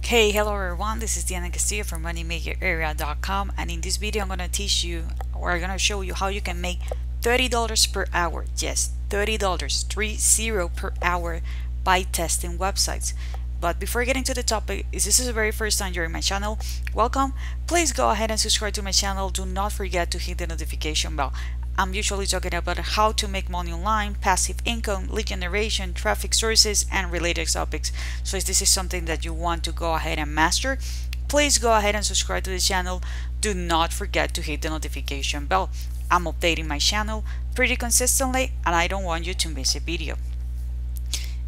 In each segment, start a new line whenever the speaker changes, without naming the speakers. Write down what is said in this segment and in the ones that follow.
Hey, hello everyone, this is Diana Castillo from moneymakerarea.com, and in this video I'm going to teach you, or I'm going to show you how you can make $30 per hour. Yes, $30, 30 per hour by testing websites. But before getting to the topic, if this is the very first time you're in my channel, welcome. Please go ahead and subscribe to my channel. Do not forget to hit the notification bell. I'm usually talking about how to make money online, passive income, lead generation, traffic sources, and related topics. So if this is something that you want to go ahead and master, please go ahead and subscribe to the channel. Do not forget to hit the notification bell. I'm updating my channel pretty consistently and I don't want you to miss a video.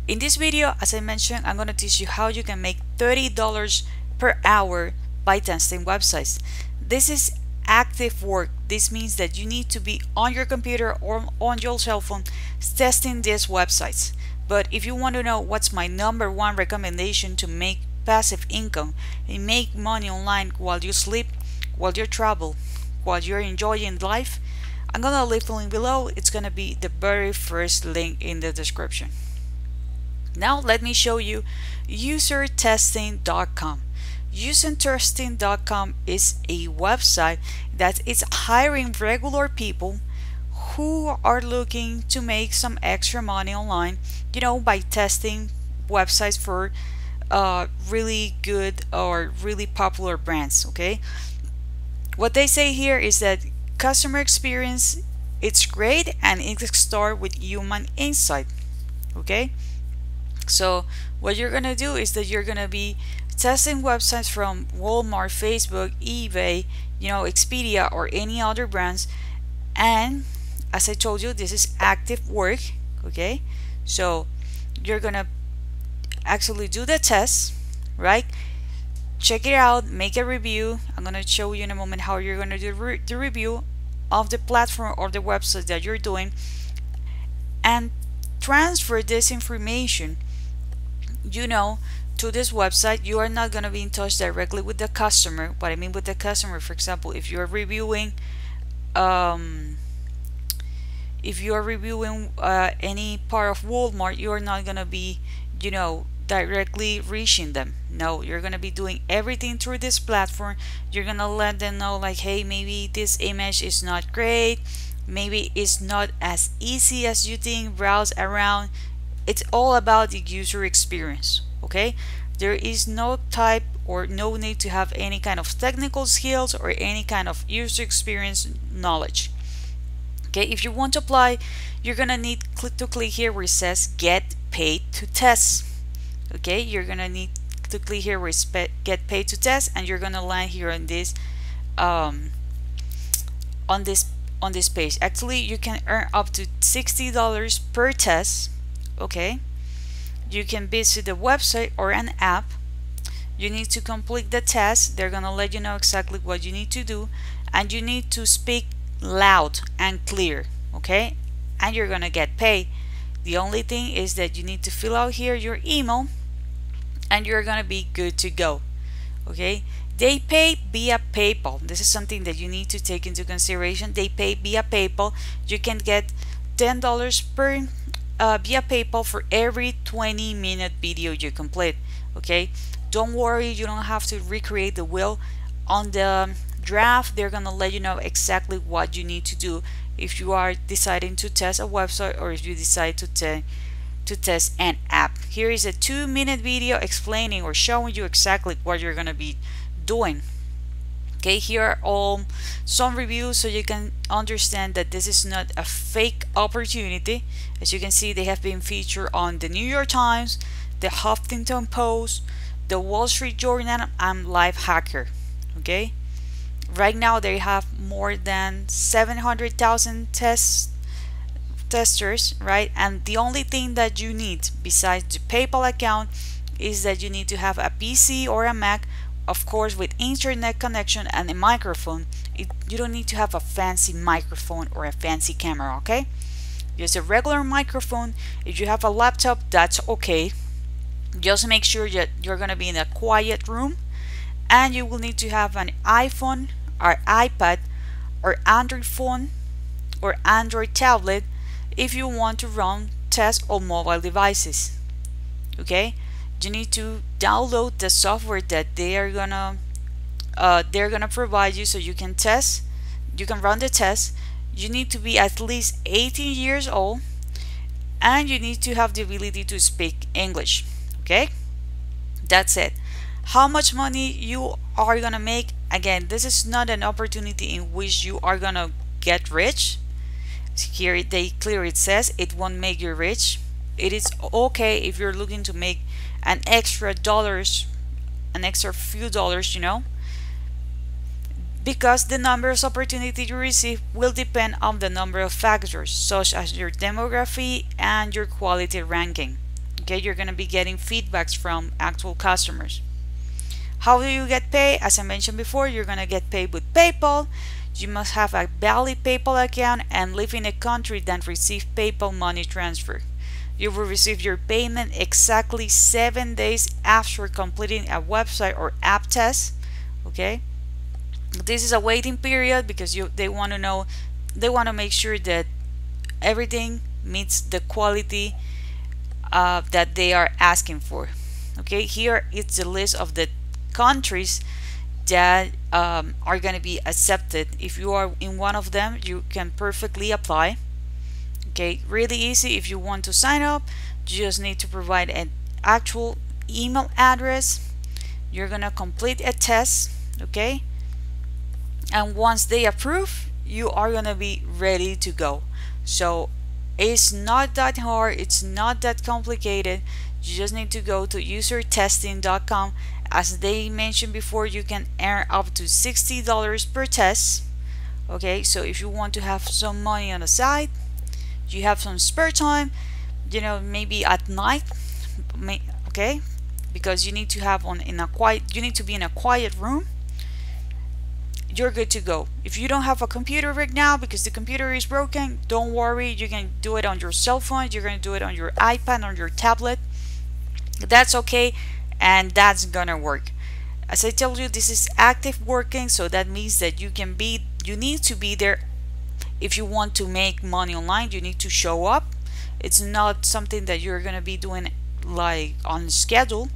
In this video, as I mentioned, I'm going to teach you how you can make $30 per hour by testing websites. This is active work. This means that you need to be on your computer or on your cell phone testing these websites. But if you want to know what's my #1 recommendation to make passive income and make money online while you sleep, while you travel, while you're enjoying life, I'm gonna leave the link below. It's gonna be the very first link in the description. Now let me show you usertesting.com. Usertesting.com is a website that is hiring regular people who are looking to make some extra money online, by testing websites for really good or really popular brands. Okay, what they say here is that customer experience, it's great and it starts with human insight. Okay, so what you're gonna do is that you're gonna be testing websites from Walmart, Facebook, eBay, Expedia, or any other brands. And as I told you, this is active work. Okay, so you're gonna actually do the test, right? Check it out, make a review. I'm gonna show you in a moment how you're gonna do the review of the platform or the website that you're doing, and transfer this information to this website. You are not going to be in touch directly with the customer. What I mean with the customer, for example, if you're reviewing any part of Walmart, you are not going to be directly reaching them. No, you're going to be doing everything through this platform. You're going to let them know, like, hey, maybe this image is not great, maybe it's not as easy as you think, browse around. It's all about the user experience. Okay, there is no type or no need to have any kind of technical skills or any kind of user experience knowledge. Okay, if you want to apply, you're gonna need to click here where it says get paid to test. Okay, you're gonna need to click here where it get paid to test, and you're gonna land here on this on this page. Actually, you can earn up to $60 per test. Okay, you can visit the website or an app. You need to complete the test. They're gonna let you know exactly what you need to do, and you need to speak loud and clear. Okay, and you're gonna get paid. The only thing is that you need to fill out here your email and you're gonna be good to go. Okay, they pay via PayPal. This is something that you need to take into consideration. They pay via PayPal. You can get $10 per via PayPal for every 20-minute video you complete. Okay, don't worry, you don't have to recreate the wheel. On the draft, they're gonna let you know exactly what you need to do if you are deciding to test a website or if you decide to test an app. Here is a 2-minute video explaining or showing you exactly what you're gonna be doing. Okay, here are all some reviews so you can understand that this is not a fake opportunity. As you can see, they have been featured on the New York Times, the Huffington Post, the Wall Street Journal, and Lifehacker. Okay, right now they have more than 700,000 testers, right? And the only thing that you need besides the PayPal account is that you need to have a PC or a Mac, of course, with internet connection and a microphone. You don't need to have a fancy microphone or a fancy camera. Okay, just a regular microphone. If you have a laptop, that's okay. Just make sure that you're gonna be in a quiet room, and you will need to have an iPhone or iPad or Android phone or Android tablet if you want to run tests on mobile devices. Okay, you need to download the software that they're gonna provide you so you can test, you can run the test. You need to be at least 18 years old, and you need to have the ability to speak English. Okay, that's it. How much money you are gonna make? Again, this is not an opportunity in which you are gonna get rich. Here they clearly says it won't make you rich. It is okay if you're looking to make an extra few dollars, you know, because the number of opportunity you receive will depend on the number of factors such as your demography and your quality ranking. Okay, you're going to be getting feedbacks from actual customers. How do you get paid? As I mentioned before, you're going to get paid with PayPal. You must have a valid PayPal account and live in a country that receives PayPal money transfer. You will receive your payment exactly 7 days after completing a website or app test. Okay, this is a waiting period because they want to make sure that everything meets the quality that they are asking for. Okay, here it's the list of the countries that are going to be accepted. If you are in one of them, you can perfectly apply. Okay, really easy. If you want to sign up, you just need to provide an actual email address. You're gonna complete a test. Okay, and once they approve, you are gonna be ready to go. So it's not that hard, it's not that complicated. You just need to go to usertesting.com. As they mentioned before, you can earn up to $60 per test. Okay, so if you want to have some money on the side, you have some spare time, you know, maybe at night, okay, because you need to have you need to be in a quiet room, you're good to go. If you don't have a computer right now because the computer is broken, don't worry, you can do it on your cell phone, you're going to do it on your iPad, on your tablet. That's okay, and that's gonna work. As I told you, this is active working, so that means that you need to be there. If you want to make money online, you need to show up. It's not something that you're gonna be doing like on schedule,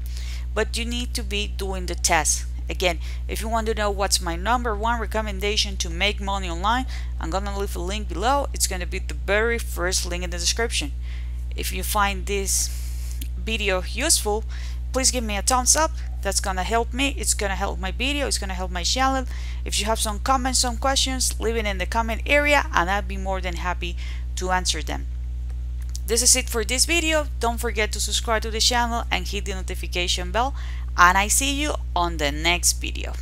but you need to be doing the test. Again, if you want to know what's my #1 recommendation to make money online, I'm gonna leave a link below. It's gonna be the very first link in the description. If you find this video useful, please give me a thumbs up. That's gonna help me, it's gonna help my video, it's gonna help my channel. If you have some comments, some questions, leave it in the comment area and I'll be more than happy to answer them. This is it for this video. Don't forget to subscribe to the channel and hit the notification bell, and I see you on the next video.